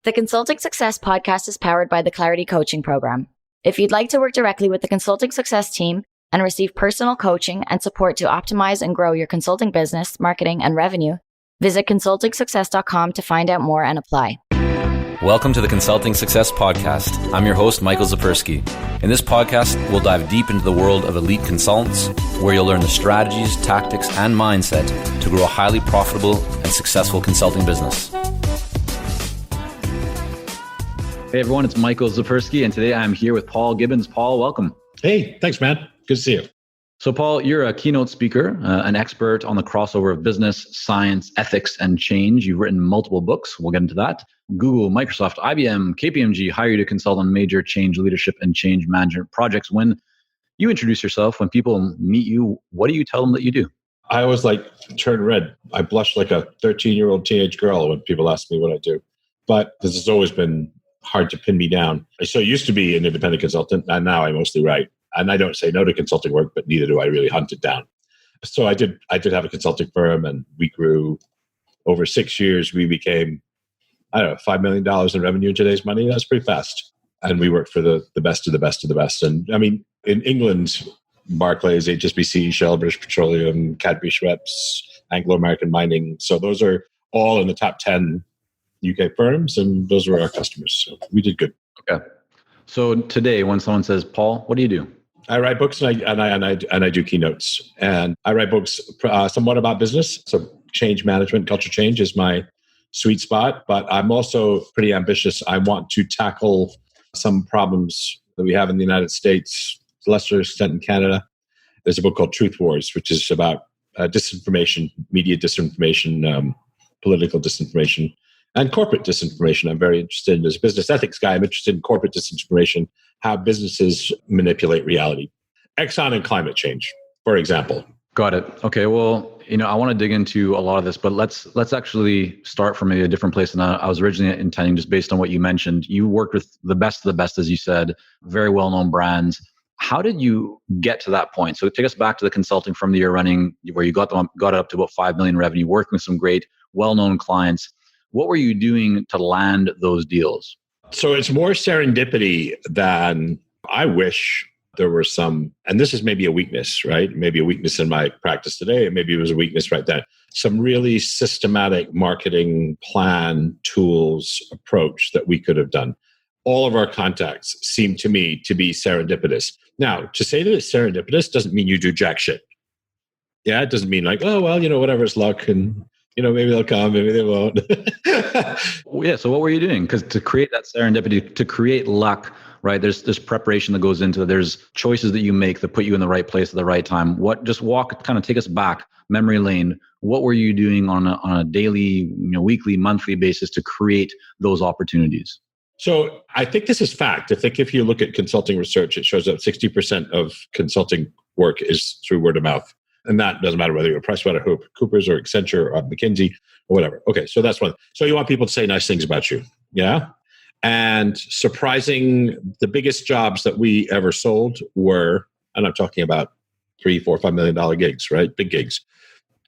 The Consulting Success podcast is powered by the Clarity Coaching Program. If you'd like to work directly with the Consulting Success team and receive personal coaching and support to optimize and grow your consulting business, marketing, and revenue, visit consultingsuccess.com to find out more and apply. Welcome to the Consulting Success Podcast. I'm your host, Michael Zapersky. In this podcast, we'll dive deep into the world of elite consultants, where you'll learn the strategies, tactics, and mindset to grow a highly profitable and successful consulting business. Hey everyone, it's Michael Zapersky, and today I'm here with Paul Gibbons. Paul, welcome. Hey, thanks, man. Good to see you. So Paul, you're a keynote speaker, an expert on the crossover of business, science, ethics, and change. You've written multiple books. We'll get into that. Google, Microsoft, IBM, KPMG hire you to consult on major change leadership and change management projects. When you introduce yourself, when people meet you, what do you tell them that you do? I always turn red. I blush like a 13-year-old teenage girl when people ask me what I do. But this has always been hard to pin me down. I so used to be an independent consultant, and now I mostly write. And I don't say no to consulting work, but neither do I really hunt it down. So I did have a consulting firm, and we grew over 6 years. We became, $5 million in revenue in today's money. That's pretty fast. And we worked for the best of the best of the best. And I mean, in England, Barclays, HSBC, Shell, British Petroleum, Cadbury, Schweppes, Anglo-American Mining. So those are all in the top 10 UK firms, and those were our customers. So we did good. Okay. So today, when someone says, Paul, what do you do? I write books and I do keynotes, and I write books somewhat about business. So change management, culture change is my sweet spot, but I'm also pretty ambitious. I want to tackle some problems that we have in the United States, to a lesser extent in Canada. There's a book called Truth Wars, which is about disinformation, media disinformation, political disinformation, and corporate disinformation. I'm very interested in, as a business ethics guy, I'm interested in corporate disinformation, how businesses manipulate reality. Exxon and climate change, for example. Got it. Okay. Well, I want to dig into a lot of this, but let's actually start from a different place than I was originally intending, just based on what you mentioned. You worked with the best of the best, as you said, very well-known brands. How did you get to that point? So take us back to the consulting firm that you're running, where you got it up to about 5 million revenue, working with some great, well-known clients. What were you doing to land those deals? So it's more serendipity than I wish there were some, and this is maybe a weakness, right? Maybe a weakness in my practice today, and maybe it was a weakness right then. Some really systematic marketing plan, tools, approach that we could have done. All of our contacts seem to me to be serendipitous. Now, to say that it's serendipitous doesn't mean you do jack shit. Yeah, it doesn't mean whatever, it's luck, and maybe they'll come, maybe they won't. Yeah. So what were you doing? Because to create that serendipity, to create luck, right? There's preparation that goes into it. There's choices that you make that put you in the right place at the right time. Take us back memory lane. What were you doing on a daily, weekly, monthly basis to create those opportunities? So I think this is fact. I think if you look at consulting research, it shows that 60% of consulting work is through word of mouth. And that doesn't matter whether you're PricewaterhouseCoopers or Accenture or McKinsey or whatever. Okay, so that's one. So you want people to say nice things about you. Yeah. And the biggest jobs that we ever sold were, and I'm talking about $3, $4, $5 million gigs, right? Big gigs.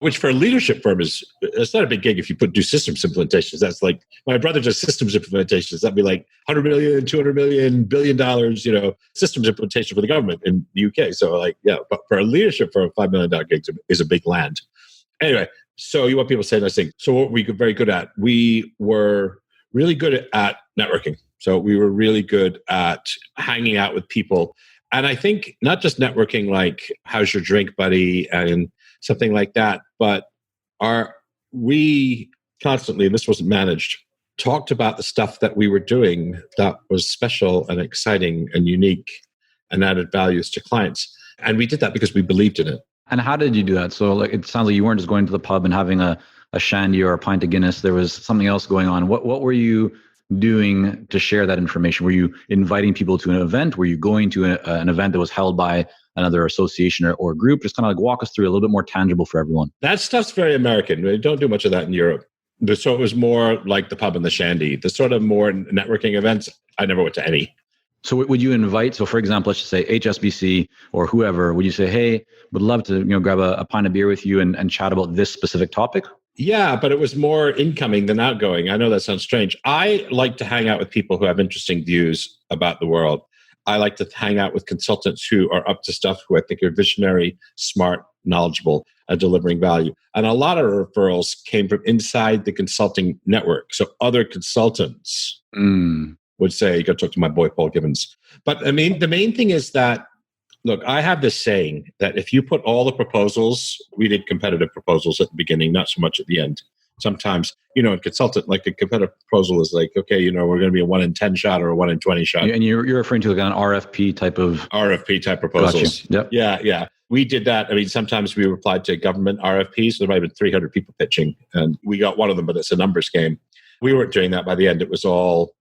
Which for a leadership firm it's not a big gig if you do systems implementations. That's like, my brother does systems implementations. That'd be like $100 million, $200 million, $1 billion, systems implementation for the government in the UK. So but for a leadership firm, $5 million gig is a big land. Anyway, so you want people to say nice things. So what were we very good at? We were really good at networking. So we were really good at hanging out with people. And I think not just networking, like, how's your drink, buddy? And something like that. But we constantly, and this wasn't managed, talked about the stuff that we were doing that was special and exciting and unique and added values to clients. And we did that because we believed in it. And how did you do that? So it sounds like you weren't just going to the pub and having a shandy or a pint of Guinness. There was something else going on. What were you doing to share that information? Were you inviting people to an event? Were you going to an event that was held by another association or group? Just kind of walk us through a little bit more tangible for everyone. That stuff's very American. We don't do much of that in Europe. So it was more like the pub and the shandy. The sort of more networking events, I never went to any. So would you invite, so for example, let's just say HSBC or whoever, would you say, hey, would love to grab a pint of beer with you and chat about this specific topic? Yeah, but it was more incoming than outgoing. I know that sounds strange. I like to hang out with people who have interesting views about the world. I like to hang out with consultants who are up to stuff, who I think are visionary, smart, knowledgeable, and delivering value. And a lot of referrals came from inside the consulting network. So other consultants would say, you got to talk to my boy, Paul Gibbons. But I mean, the main thing is that, look, I have this saying that if you put all the proposals, we did competitive proposals at the beginning, not so much at the end. Sometimes, in consultant, like a competitive proposal is like, okay, we're going to be a 1 in 10 shot or a 1 in 20 shot. And you're referring to like an RFP type proposals. Yep. Yeah. We did that. I mean, sometimes we replied to government RFPs. So there might have been 300 people pitching and we got one of them, but it's a numbers game. We weren't doing that by the end. It was all,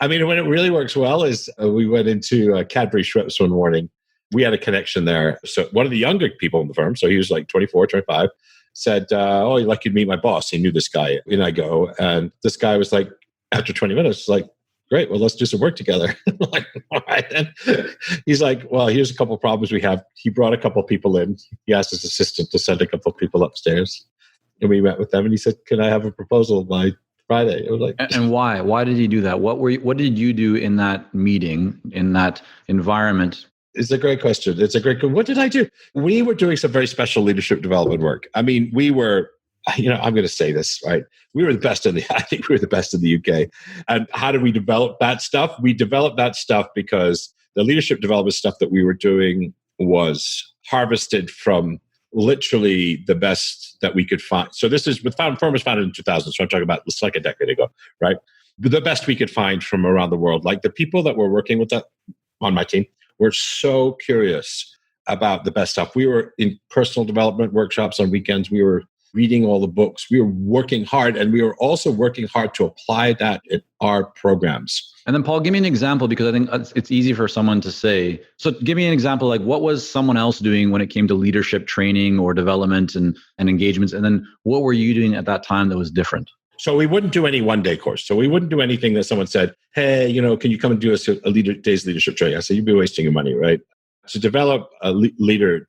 I mean, when it really works well is we went into Cadbury Schweppes one morning. We had a connection there. So one of the younger people in the firm, so he was like 24, 25, said, oh, you'd like you to meet my boss. He knew this guy. And I go, and this guy was like, after 20 minutes, like, great, well, let's do some work together. I'm like, all right. And he's like, well, here's a couple of problems we have. He brought a couple of people in. He asked his assistant to send a couple of people upstairs. And we met with them and he said, can I have a proposal by Friday? I was like, and why? Why did he do that? What did you do in that meeting, in that environment? It's a great question. What did I do? We were doing some very special leadership development work. I mean, we were, I'm going to say this, right? We were the best I think we were the best in the UK. And how did we develop that stuff? We developed that stuff because the leadership development stuff that we were doing was harvested from literally the best that we could find. So this is, the firm was founded in 2000. So I'm talking about, it's like a decade ago, right? The best we could find from around the world. Like the people that were working with that on my team, we're so curious about the best stuff. We were in personal development workshops on weekends. We were reading all the books. We were working hard, and we were also working hard to apply that in our programs. And then, Paul, give me an example, because I think it's easy for someone to say. So give me an example, like what was someone else doing when it came to leadership training or development and engagements? And then what were you doing at that time that was different? So we wouldn't do any one-day course. So we wouldn't do anything that someone said, hey, can you come and do a day's leadership training? I said, you'd be wasting your money, right? To develop a leader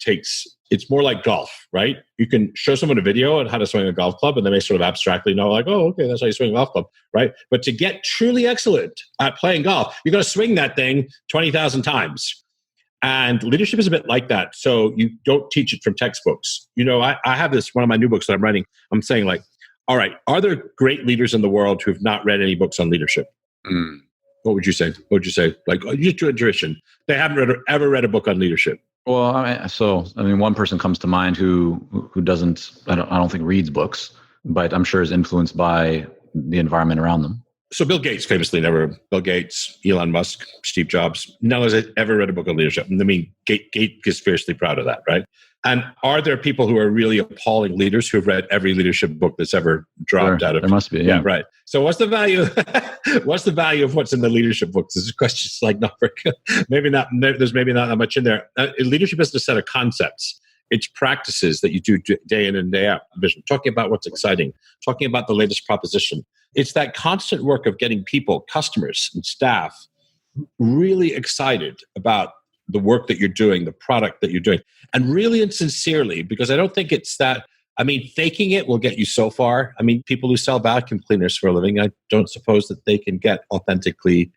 it's more like golf, right? You can show someone a video on how to swing a golf club and they may sort of abstractly know like, oh, okay, that's how you swing a golf club, right? But to get truly excellent at playing golf, you're going to swing that thing 20,000 times. And leadership is a bit like that. So you don't teach it from textbooks. I have this, one of my new books that I'm writing, I'm saying like, all right, are there great leaders in the world who have not read any books on leadership? What would you say? Like, your tradition, they haven't ever read a book on leadership. Well, one person comes to mind who doesn't, I don't think reads books, but I'm sure is influenced by the environment around them. So Bill Gates, Elon Musk, Steve Jobs, none of us ever read a book on leadership. I mean, Gates is fiercely proud of that, right? And are there people who are really appalling leaders who have read every leadership book that's ever dropped out of? There must be, yeah. Right. So what's the value? What's the value of what's in the leadership books? This is questions like not very good. Maybe not. There's maybe not that much in there. Leadership isn't a set of concepts. It's practices that you do day in and day out. Vision, talking about what's exciting, talking about the latest proposition. It's that constant work of getting people, customers, and staff really excited about the work that you're doing, the product that you're doing, and really and sincerely, because I don't think it's that, faking it will get you so far. People who sell vacuum cleaners for a living, I don't suppose that they can get authentically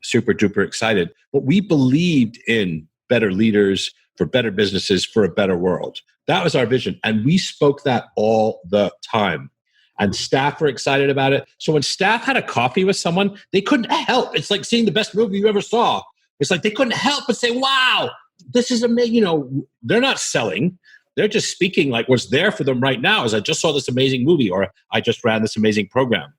super duper excited. But we believed in better leaders, for better businesses, for a better world. That was our vision. And we spoke that all the time. And staff were excited about it. So when staff had a coffee with someone, they couldn't help. It's like seeing the best movie you ever saw. It's like they couldn't help but say, wow, this is amazing. They're not selling. They're just speaking like what's there for them right now is I just saw this amazing movie or I just ran this amazing program.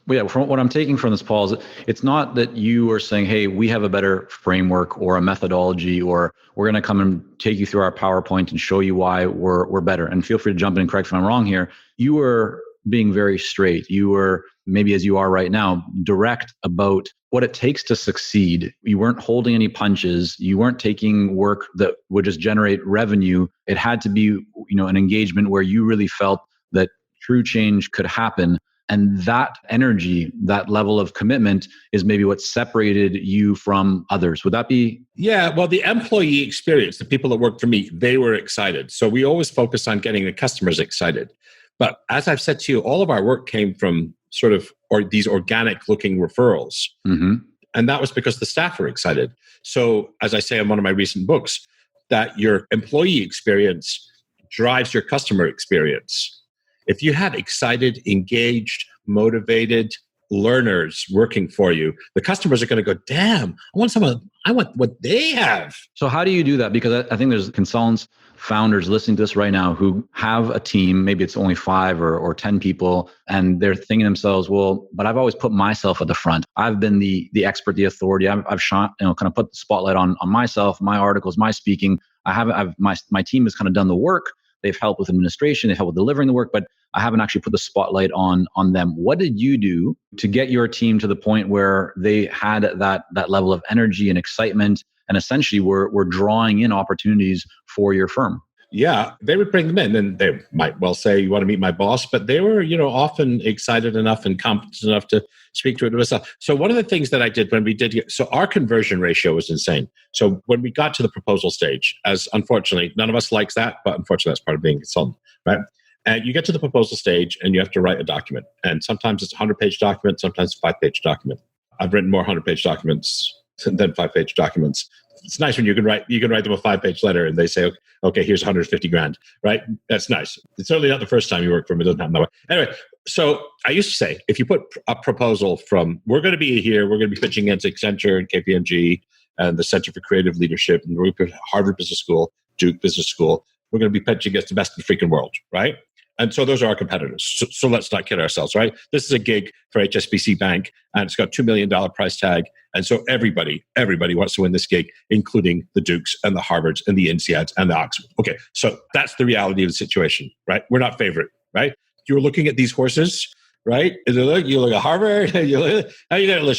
Well, yeah, from what I'm taking from this, Paul, is it's not that you are saying, hey, we have a better framework or a methodology, or we're going to come and take you through our PowerPoint and show you why we're better. And feel free to jump in and correct if I'm wrong here. You were being very straight. You were, maybe as you are right now, direct about what it takes to succeed. You weren't holding any punches. You weren't taking work that would just generate revenue. It had to be, an engagement where you really felt that true change could happen. And that energy, that level of commitment is maybe what separated you from others. Would that be? Yeah, well, the employee experience, the people that worked for me, they were excited. So we always focus on getting the customers excited. But as I've said to you, all of our work came from sort of these organic looking referrals. Mm-hmm. And that was because the staff were excited. So as I say in one of my recent books, that your employee experience drives your customer experience. If you have excited, engaged, motivated learners working for you, the customers are going to go, damn, I want what they have. So how do you do that? Because I think there's consultants, founders listening to this right now who have a team, maybe it's only 5 or 10 people, and they're thinking to themselves, well, but I've always put myself at the front. I've been the expert, the authority. I've shot, kind of put the spotlight on myself, my articles, my speaking. My team has kind of done the work. They've helped with administration, they've helped with delivering the work, but I haven't actually put the spotlight on them. What did you do to get your team to the point where they had that level of energy and excitement and essentially were drawing in opportunities for your firm? Yeah, they would bring them in and they might well say, you want to meet my boss? But they were, often excited enough and competent enough to speak to it themselves. So one of the things that I did when we did, so our conversion ratio was insane. So when we got to the proposal stage, as unfortunately, none of us likes that, but unfortunately that's part of being a consultant, right? And you get to the proposal stage and you have to write a document. And sometimes it's a 100-page document, sometimes a 5-page document. I've written more 100-page documents than 5-page documents. It's nice when you can write them a 5-page letter and they say, okay, here's $150,000, right? That's nice. It's certainly not the first time you work for them. It doesn't happen that way. Anyway, so I used to say, if you put a proposal from, we're going to be here, we're going to be pitching against Accenture and KPMG and the Center for Creative Leadership and Harvard Business School, Duke Business School, we're going to be pitching against the best in the freaking world, right? And so those are our competitors. So let's not kid ourselves, right? This is a gig for HSBC Bank, and it's got $2 million price tag. And so everybody wants to win this gig, including the Dukes and the Harvards and the INSEADs and the Oxford. Okay, so that's the reality of the situation, right? We're not favorite, right? You're looking at these horses, right? You look at Harvard, how you got a little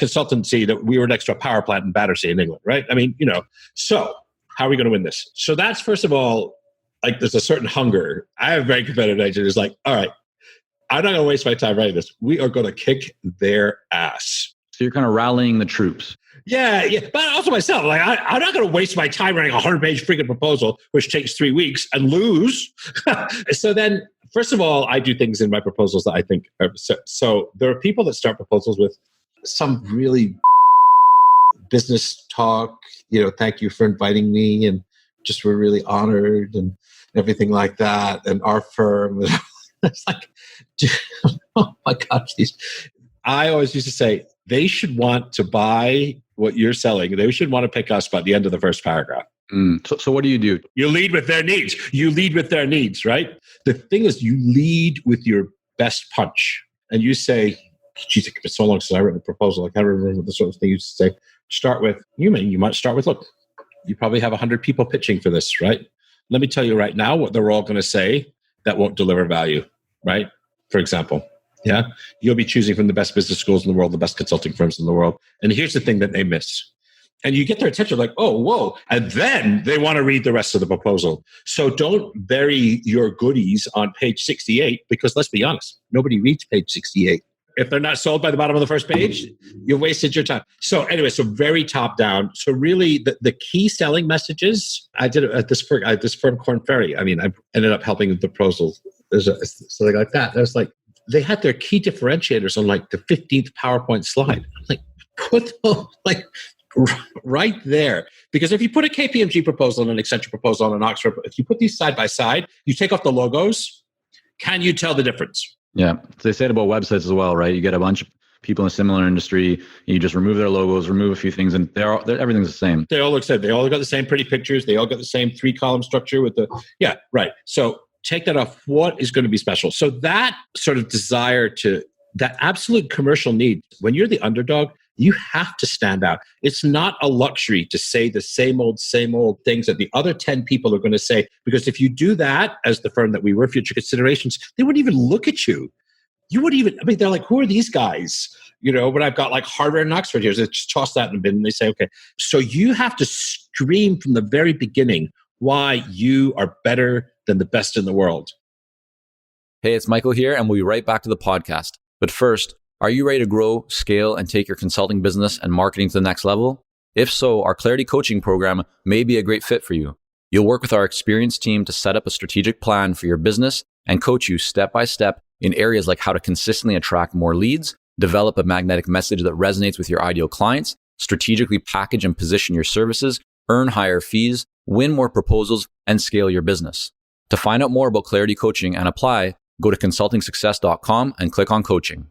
consultancy that we were next to a power plant in Battersea in England, right? I mean, so how are we going to win this? So that's, first of all, like there's a certain hunger. I have a very competitive nature. It's like, all right, I'm not going to waste my time writing this. We are going to kick their ass. So you're kind of rallying the troops. Yeah. But also myself, like I'm not going to waste my time writing a 100-page freaking proposal, which takes 3 weeks, and lose. So then, first of all, I do things in my proposals that I think are so there are people that start proposals with some really business talk, thank you for inviting me, and just we're really honored and everything like that. And our firm, it's like, dude, oh my gosh, I always used to say, they should want to buy what you're selling. They should want to pick us by the end of the first paragraph. So what do? You lead with their needs. Right? The thing is, you lead with your best punch. And you say, geez, it's been so long since I wrote a proposal. I can't remember the sort of thing you used to say. Start with, you might start with, look, you probably have 100 people pitching for this, right? Let me tell you right now what they're all going to say that won't deliver value, right? For example, you'll be choosing from the best business schools in the world, the best consulting firms in the world. And here's the thing that they miss. And you get their attention like, oh, whoa. And then they want to read the rest of the proposal. So don't bury your goodies on page 68, because let's be honest, nobody reads page 68. If they're not sold by the bottom of the first page, you've wasted your time. So anyway, so very top down. So really the key selling messages, I did it at this firm, Korn Ferry. I mean, I ended up helping with the proposals. There's something like that. There's like, they had their key differentiators on like the 15th PowerPoint slide. I'm like, put them like right there. Because if you put a KPMG proposal and an Accenture proposal and an Oxford, if you put these side by side, you take off the logos, can you tell the difference? Yeah. They say it about websites as well, right? You get a bunch of people in a similar industry, you just remove their logos, remove a few things, and everything's the same. They all look the same. They all got the same pretty pictures. They all got the same 3-column structure with right. So take that off. What is going to be special? So that sort of desire that absolute commercial need, when you're the underdog, you have to stand out. It's not a luxury to say the same old things that the other 10 people are going to say, because if you do that as the firm that we were, Future Considerations, they wouldn't even look at you. You wouldn't even, they're like, who are these guys? When I've got like Harvard and Oxford here, they just toss that in a bin and they say, okay. So you have to scream from the very beginning why you are better than the best in the world. Hey, it's Michael here, and we'll be right back to the podcast. But first, are you ready to grow, scale, and take your consulting business and marketing to the next level? If so, our Clarity Coaching Program may be a great fit for you. You'll work with our experienced team to set up a strategic plan for your business and coach you step by step in areas like how to consistently attract more leads, develop a magnetic message that resonates with your ideal clients, strategically package and position your services, earn higher fees, win more proposals, and scale your business. To find out more about Clarity Coaching and apply, go to consultingsuccess.com and click on coaching.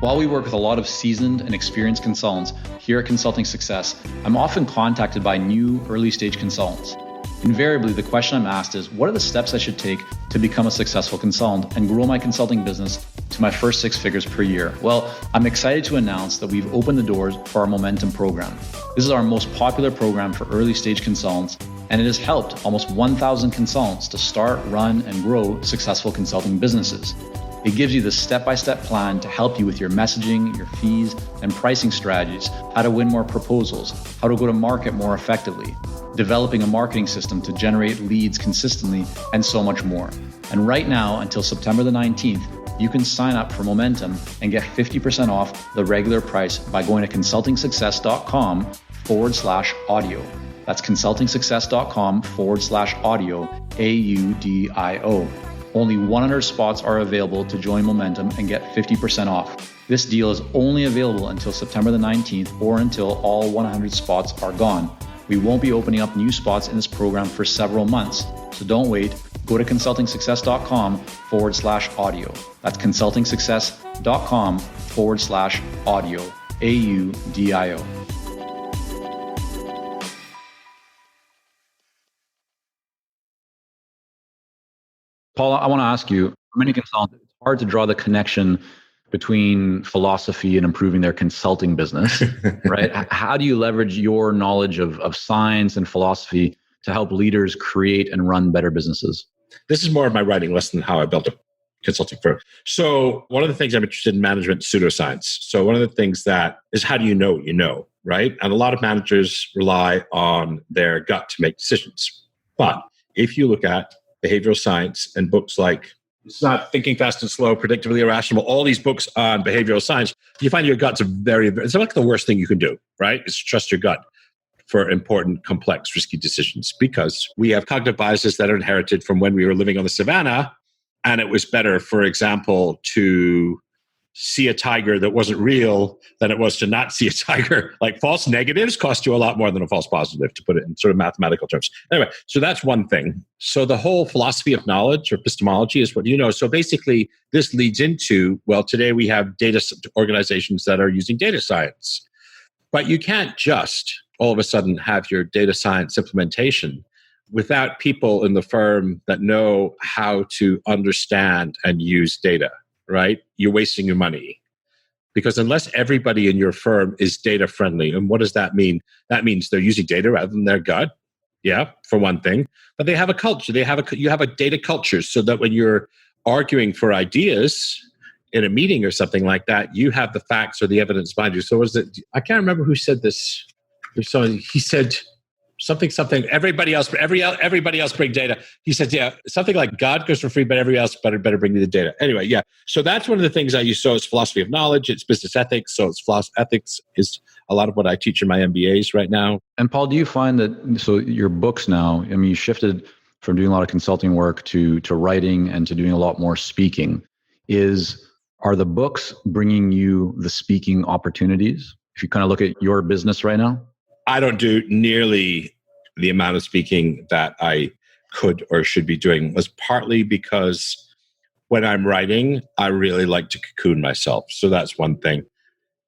While we work with a lot of seasoned and experienced consultants here at Consulting Success, I'm often contacted by new early stage consultants. Invariably, the question I'm asked is, what are the steps I should take to become a successful consultant and grow my consulting business to my first 6 figures per year? Well, I'm excited to announce that we've opened the doors for our Momentum program. This is our most popular program for early stage consultants, and it has helped almost 1,000 consultants to start, run, and grow successful consulting businesses. It gives you the step-by-step plan to help you with your messaging, your fees, and pricing strategies, how to win more proposals, how to go to market more effectively, developing a marketing system to generate leads consistently, and so much more. And right now, until September the 19th, you can sign up for Momentum and get 50% off the regular price by going to consultingsuccess.com/audio. That's consultingsuccess.com/audio, AUDIO. Only 100 spots are available to join Momentum and get 50% off. This deal is only available until September the 19th or until all 100 spots are gone. We won't be opening up new spots in this program for several months, so don't wait. Go to consultingsuccess.com/audio. That's consultingsuccess.com/audio, AUDIO. Paul, I want to ask you, for many consultants, it's hard to draw the connection between philosophy and improving their consulting business, right? How do you leverage your knowledge of science and philosophy to help leaders create and run better businesses? This is more of my writing less than how I built a consulting firm. So one of the things I'm interested in management pseudoscience. So one of the things that is, how do you know what you know, right? And a lot of managers rely on their gut to make decisions. But if you look at behavioral science and books like It's Not Thinking Fast and Slow, Predictably Irrational, all these books on behavioral science, you find your gut's it's like the worst thing you can do, right? Is trust your gut for important, complex, risky decisions, because we have cognitive biases that are inherited from when we were living on the savannah. And it was better, for example, to see a tiger that wasn't real than it was to not see a tiger. Like, false negatives cost you a lot more than a false positive, to put it in sort of mathematical terms. Anyway, so that's one thing. So the whole philosophy of knowledge, or epistemology, is what you know. So basically, this leads into, well, today we have data organizations that are using data science. But you can't just all of a sudden have your data science implementation without people in the firm that know how to understand and use data. Right? You're wasting your money. Because unless everybody in your firm is data friendly, and what does that mean? That means they're using data rather than their gut. Yeah, for one thing. But they have a culture. You have a data culture, so that when you're arguing for ideas in a meeting or something like that, you have the facts or the evidence behind you. So I can't remember who said this. So he said something, everybody else bring data. He said, yeah, something like God goes for free, but everybody else better bring me the data. Anyway, yeah. So that's one of the things I use. So it's philosophy of knowledge, it's business ethics. So it's ethics is a lot of what I teach in my MBAs right now. And Paul, do you find that, so your books now, I mean, you shifted from doing a lot of consulting work to writing and to doing a lot more speaking. Are the books bringing you the speaking opportunities? If you kind of look at your business right now? I don't do nearly the amount of speaking that I could or should be doing. Was partly because when I'm writing, I really like to cocoon myself. So that's one thing.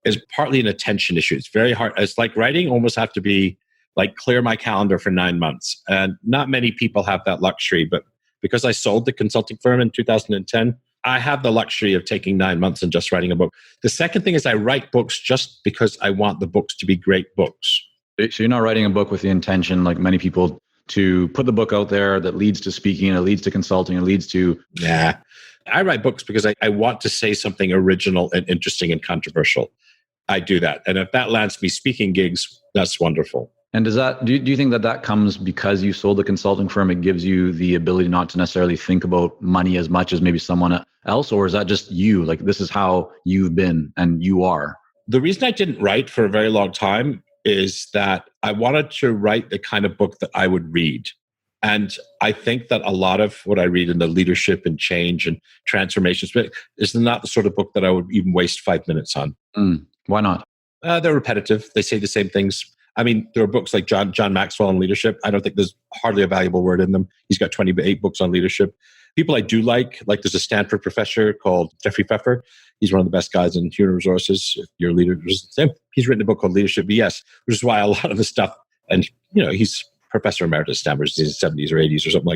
It's partly an attention issue. It's very hard. It's like writing almost have to be like clear my calendar for 9 months. And not many people have that luxury. But because I sold the consulting firm in 2010, I have the luxury of taking 9 months and just writing a book. The second thing is I write books just because I want the books to be great books. So you're not writing a book with the intention, like many people, to put the book out there that leads to speaking, it leads to consulting, it leads to... Nah. I write books because I want to say something original and interesting and controversial. I do that. And if that lands me speaking gigs, that's wonderful. And do you think that comes because you sold the consulting firm? It gives you the ability not to necessarily think about money as much as maybe someone else? Or is that just you? Like, this is how you've been and you are? The reason I didn't write for a very long time is that I wanted to write the kind of book that I would read. And I think that a lot of what I read in the leadership and change and transformations is not the sort of book that I would even waste 5 minutes on. Why not? They're repetitive. They say the same things. I mean, there are books like John Maxwell on leadership. I don't think there's hardly a valuable word in them. He's got 28 books on leadership. People I do like there's a Stanford professor called Jeffrey Pfeffer. He's one of the best guys in human resources. If you're a leader, he's written a book called Leadership BS, which is why a lot of the stuff, and he's Professor Emeritus Stanford, in his 70s or 80s or something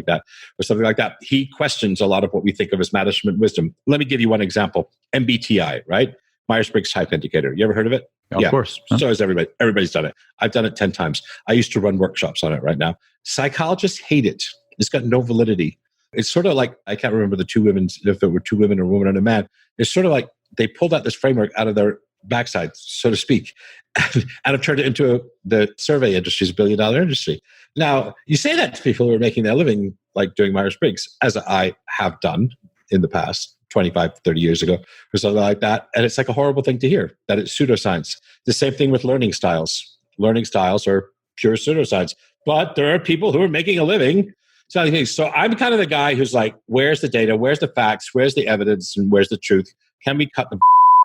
like that. He questions a lot of what we think of as management wisdom. Let me give you one example. MBTI, right? Myers-Briggs Type Indicator. You ever heard of it? Of course. So has everybody. Everybody's done it. I've done it 10 times. I used to run workshops on it right now. Psychologists hate it. It's got no validity. It's sort of like, I can't remember the two women, if it were two women or a woman and a man. It's sort of like they pulled out this framework out of their backside, so to speak, and have turned it into the survey industry's $1 billion industry. Now, you say that to people who are making their living like doing Myers-Briggs, as I have done in the past, 25, 30 years ago, or something like that. And it's like a horrible thing to hear, that it's pseudoscience. The same thing with learning styles. Learning styles are pure pseudoscience. But there are people who are making a living selling things. So I'm kind of the guy who's like, where's the data? Where's the facts? Where's the evidence? And where's the truth? Can we cut the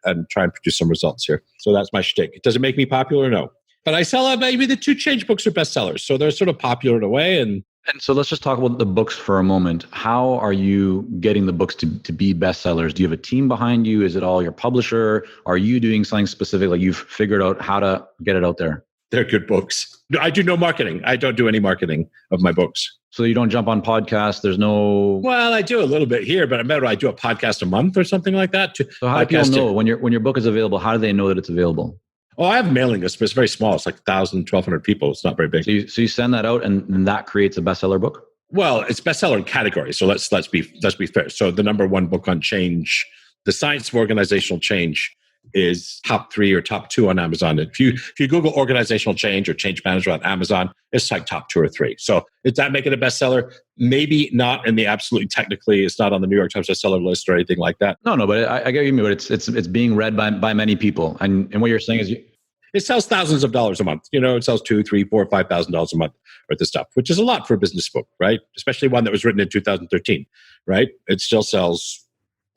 and try and produce some results here? So that's my shtick. Does it make me popular? No. But I sell maybe the 2 Change books are bestsellers. So they're sort of popular in a way. And so let's just talk about the books for a moment. How are you getting the books to be bestsellers? Do you have a team behind you? Is it all your publisher? Are you doing something specific? Like you've figured out how to get it out there? They're good books. I do no marketing. I don't do any marketing of my books. So you don't jump on podcasts? There's no... Well, I do a little bit here, but I do a podcast a month or something like that. So how do people know when your book is available? How do they know that it's available? Oh, I have a mailing list, but it's very small. It's like 1,000, 1,200 people. It's not very big. So you send that out and that creates a bestseller book? Well, it's bestseller in category. So let's be fair. So the number one book on change, the science of organizational change, is top 3 or top 2 on Amazon. If you Google organizational change or change management on Amazon, it's like top 2 or 3. So does that make it a bestseller? Maybe not in the absolutely technically, it's not on the New York Times bestseller list or anything like that. No, but I get what you mean, but it's being read by many people. And what you're saying is it sells thousands of dollars a month. It sells $2,000, $3,000, $4,000, $5,000 a month worth of stuff, which is a lot for a business book, right? Especially one that was written in 2013, right? It still sells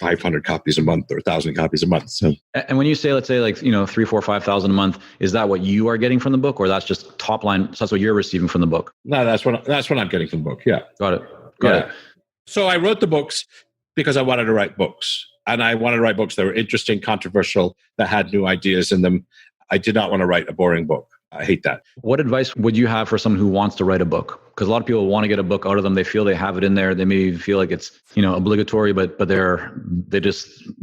500 copies a month or 1,000 copies a month. So, and when you say, let's say like, 3,000, 4,000, 5,000 a month, is that what you are getting from the book, or that's just top line? So that's what you're receiving from the book? No, that's what I'm getting from the book. Yeah. Got it. So I wrote the books because I wanted to write books, and I wanted to write books that were interesting, controversial, that had new ideas in them. I did not want to write a boring book. I hate that. What advice would you have for someone who wants to write a book? Because a lot of people want to get a book out of them. They feel they have it in there. They may feel like it's, obligatory, but they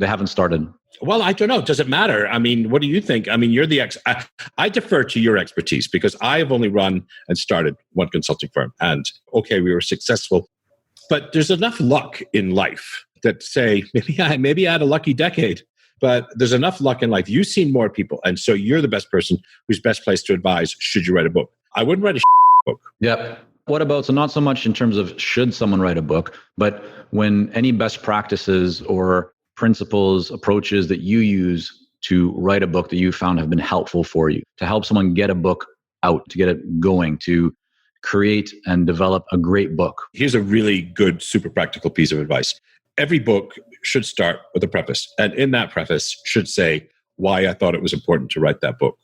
haven't started. Well, I don't know. Does it matter? I mean, what do you think? I mean, you're the I defer to your expertise because I have only run and started one consulting firm. And okay, we were successful, but there's enough luck in life that say, maybe I had a lucky decade. But there's enough luck in life. You've seen more people. And so you're the best person who's best placed to advise, should you write a book? I wouldn't write a book. Yep. What about, so not so much in terms of should someone write a book, but when any best practices or principles, approaches that you use to write a book that you found have been helpful for you, to help someone get a book out, to get it going, to create and develop a great book. Here's a really good, super practical piece of advice. Every book should start with a preface. And in that preface should say why I thought it was important to write that book.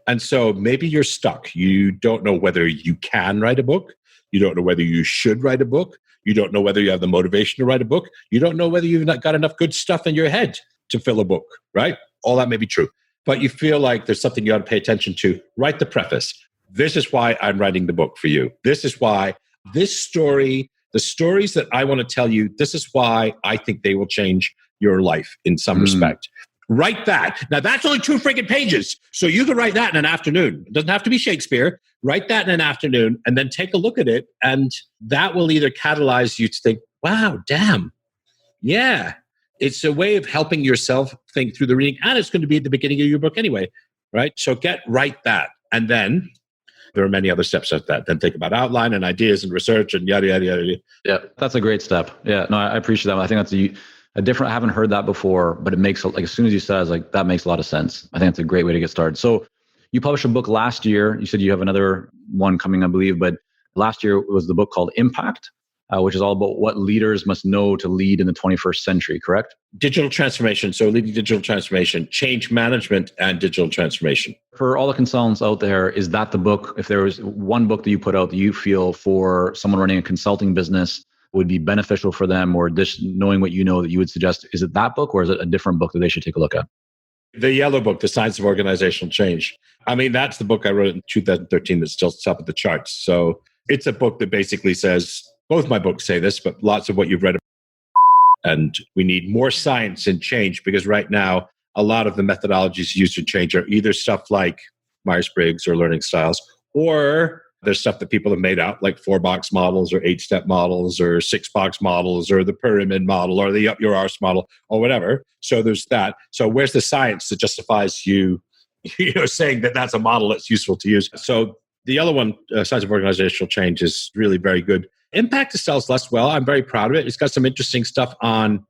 And so maybe you're stuck. You don't know whether you can write a book. You don't know whether you should write a book. You don't know whether you have the motivation to write a book. You don't know whether you've not got enough good stuff in your head to fill a book, right? All that may be true. But you feel like there's something you ought to pay attention to. Write the preface. This is why I'm writing the book for you. This is why this story, the stories that I want to tell you, this is why I think they will change your life in some respect. Write that. Now, that's only 2 freaking pages. So you can write that in an afternoon. It doesn't have to be Shakespeare. Write that in an afternoon and then take a look at it. And that will either catalyze you to think, wow, damn. Yeah. It's a way of helping yourself think through the reading. And it's going to be at the beginning of your book anyway, right? So write that. And then there are many other steps of that. Then think about outline and ideas and research and yada, yada, yada. Yeah, that's a great step. Yeah, no, I appreciate that. I think that's a different, I haven't heard that before, but it makes, like, as soon as you said it, I was like, that makes a lot of sense. I think it's a great way to get started. So you published a book last year. You said you have another one coming, I believe, but Last year was the book called Impact, which is all about what leaders must know to lead in the 21st century, correct? Digital transformation. So leading digital transformation, change management and digital transformation. For all the consultants out there, is that the book? If there was one book that you put out that you feel for someone running a consulting business would be beneficial for them, or just knowing what you know that you would suggest, is it that book or is it a different book that they should take a look at? The yellow book, The Science of Organizational Change. I mean, that's the book I wrote in 2013 that's still top of the charts. So it's a book that basically says, both my books say this, but lots of what you've read. And we need more science in change, because right now, a lot of the methodologies used in change are either stuff like Myers-Briggs or learning styles, or there's stuff that people have made out, like 4-box models or 8-step models or 6-box models or the pyramid model or the up your arse model or whatever. So there's that. So where's the science that justifies you saying that that's a model that's useful to use? So the other one, Science of Organizational Change, is really very good. Impact sells less well. I'm very proud of it. It's got some interesting stuff on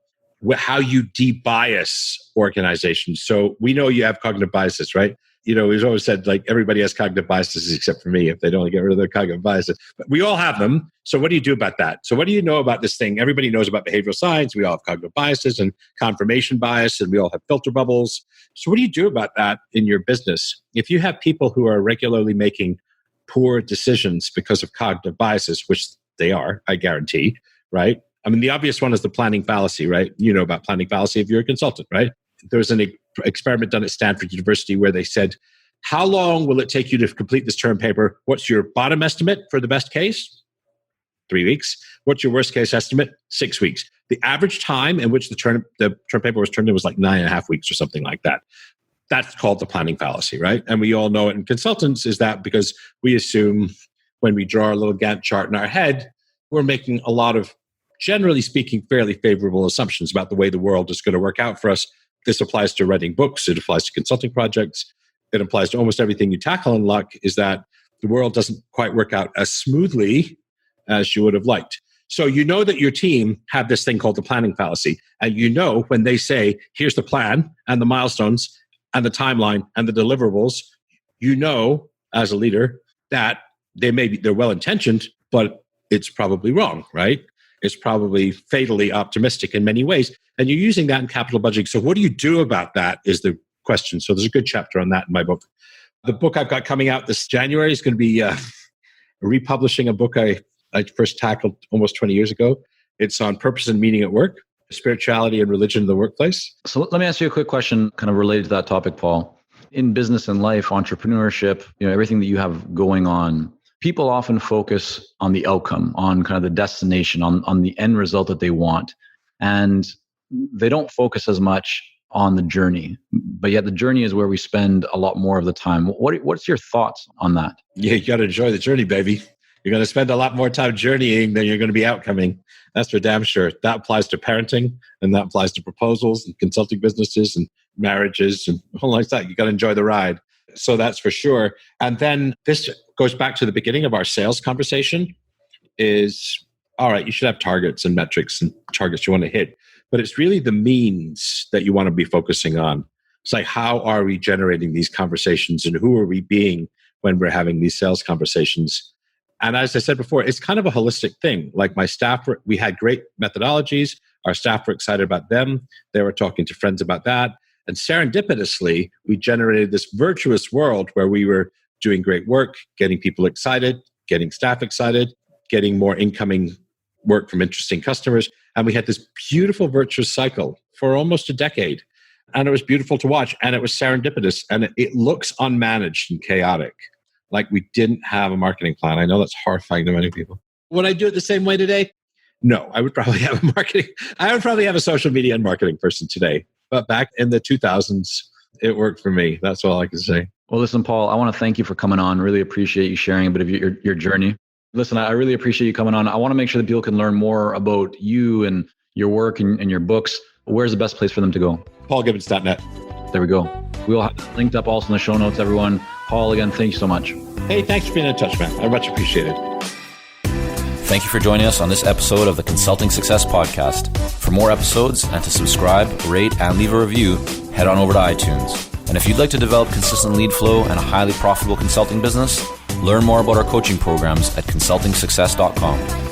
how you de-bias organizations. So we know you have cognitive biases, right? We've always said, like, everybody has cognitive biases except for me if they don't get rid of their cognitive biases. But we all have them. So what do you do about that? So what do you know about this thing? Everybody knows about behavioral science. We all have cognitive biases and confirmation bias, and we all have filter bubbles. So what do you do about that in your business? If you have people who are regularly making poor decisions because of cognitive biases, which they are, I guarantee, right? I mean, the obvious one is the planning fallacy, right? You know about planning fallacy if you're a consultant, right? There was an experiment done at Stanford University where they said, how long will it take you to complete this term paper? What's your bottom estimate for the best case? 3 weeks. What's your worst case estimate? 6 weeks. The average time in which the term paper was turned in was like 9.5 weeks or something like that. That's called the planning fallacy, right? And we all know it in consultants is that because we assume when we draw a little Gantt chart in our head, we're making a lot of, generally speaking, fairly favorable assumptions about the way the world is going to work out for us. This applies to writing books. It applies to consulting projects. It applies to almost everything you tackle in luck, is that the world doesn't quite work out as smoothly as you would have liked. So you know that your team have this thing called the planning fallacy. And you know when they say, here's the plan and the milestones and the timeline and the deliverables, you know as a leader that they're well-intentioned, but it's probably wrong, right? It's probably fatally optimistic in many ways. And you're using that in capital budgeting. So what do you do about that is the question. So there's a good chapter on that in my book. The book I've got coming out this January is going to be republishing a book I first tackled almost 20 years ago. It's on purpose and meaning at work, spirituality and religion in the workplace. So let me ask you a quick question kind of related to that topic, Paul. In business and life, entrepreneurship, everything that you have going on, people often focus on the outcome, on kind of the destination, on the end result that they want. And they don't focus as much on the journey. But yet the journey is where we spend a lot more of the time. What's your thoughts on that? Yeah, you got to enjoy the journey, baby. You're going to spend a lot more time journeying than you're going to be outcoming. That's for damn sure. That applies to parenting, and that applies to proposals and consulting businesses and marriages and all like that. You got to enjoy the ride. So that's for sure. And then this goes back to the beginning of our sales conversation is, all right, you should have targets and metrics and targets you want to hit, but it's really the means that you want to be focusing on. It's like, how are we generating these conversations and who are we being when we're having these sales conversations? And as I said before, it's kind of a holistic thing. Like my staff, we had great methodologies. Our staff were excited about them. They were talking to friends about that. And serendipitously, we generated this virtuous world where we were doing great work, getting people excited, getting staff excited, getting more incoming work from interesting customers. And we had this beautiful virtuous cycle for almost a decade. And it was beautiful to watch. And it was serendipitous. And it looks unmanaged and chaotic. Like we didn't have a marketing plan. I know that's horrifying to many people. Would I do it the same way today? No, I would probably have a social media and marketing person today. But back in the 2000s, it worked for me. That's all I can say. Well, listen, Paul, I want to thank you for coming on. Really appreciate you sharing a bit of your journey. Listen, I really appreciate you coming on. I want to make sure that people can learn more about you and your work and your books. Where's the best place for them to go? PaulGibbons.net. There we go. We'll have it linked up also in the show notes, everyone. Paul, again, thank you so much. Hey, thanks for being in touch, man. I much appreciate it. Thank you for joining us on this episode of the Consulting Success Podcast. For more episodes and to subscribe, rate, and leave a review, head on over to iTunes. And if you'd like to develop consistent lead flow and a highly profitable consulting business, Learn more about our coaching programs at consultingsuccess.com.